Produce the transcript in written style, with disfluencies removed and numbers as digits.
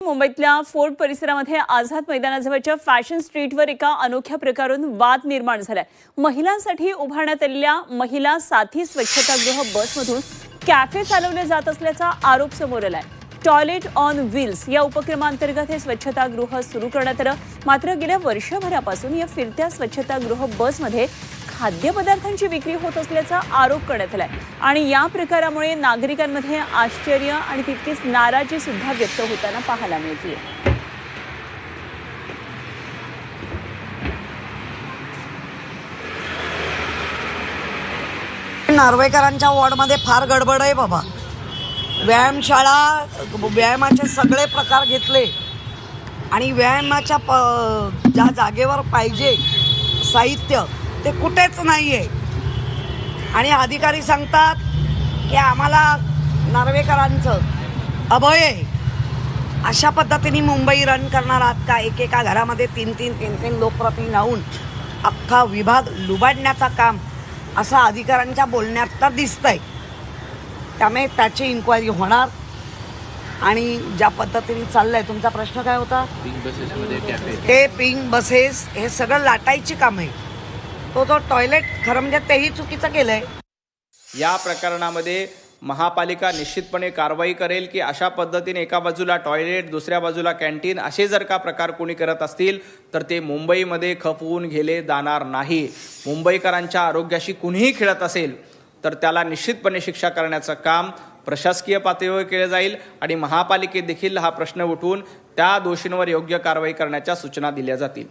मुंबईतल्या फोर्ट परिसरामध्ये आझाद मैदानाजवळच्या फॅशन स्ट्रीटवर एका अनोख्या प्रकारावरून वाद निर्माण झालाय। महिलांसाठी उभारण्यात आलेल्या महिला साथी स्वच्छतागृह बसमधून कॅफे चालवले जात असल्याचा आरोप समोर आलाय। टॉयलेट ऑन व्हील्स या उपक्रमांतर्गत हे स्वच्छतागृह सुरू करण्यात आलं। मात्र गेल्या वर्षभरापासून या फिरत्या स्वच्छतागृह बसमध्ये खाद्यपदार्थांची विक्री होत असल्याचा आरोप करण्यात आलाय आणि या प्रकारामुळे नागरिकांमध्ये आश्चर्य आणि तितकीच नाराजी सुद्धा व्यक्त होताना पाहायला मिळते। नार्वेकरांच्या वॉर्डमध्ये फार गडबड आहे बाबा। व्यायामशाळा व्यायामाचे सगळे प्रकार घेतले आणि व्यायामाच्या ज्या जागेवर पाहिजे साहित्य ते कुठेच नाही आहे आणि अधिकारी सांगतात की आम्हाला नार्वेकरांचं अभय आहे। अशा पद्धतीने मुंबई रन करणार आहात का? एकेका घरामध्ये तीन तीन लोकप्रतिनिधी लावून अख्खा विभाग लुबाडण्याचा काम असं अधिकाऱ्यांच्या बोलण्यात तर दिसतंय। त्यामुळे त्याची इन्क्वायरी होणार आणि ज्या पद्धतीने चाललंय। तुमचा प्रश्न काय होता? ते पिंक बसेस हे सगळं लाटायची काम आहे। तो टॉयलेट खरं म्हणजे तेही चुकीचं केलंय। या प्रकरणामध्ये महापालिका निश्चितपणे कारवाई करेल की अशा पद्धतीने एका बाजूला टॉयलेट दुसऱ्या बाजूला कॅन्टीन असे जर का प्रकार कोणी करत असतील तर ते मुंबईमध्ये खपवून घेले जाणार नाही। मुंबईकरांच्या आरोग्याशी कुणीही खेळत असेल तर त्याला निश्चितपणे शिक्षा करण्याचं काम प्रशासकीय पातळीवर केलं जाईल आणि महापालिकेत देखील हा प्रश्न उठवून त्या दोषींवर योग्य कारवाई करण्याच्या सूचना दिल्या जातील।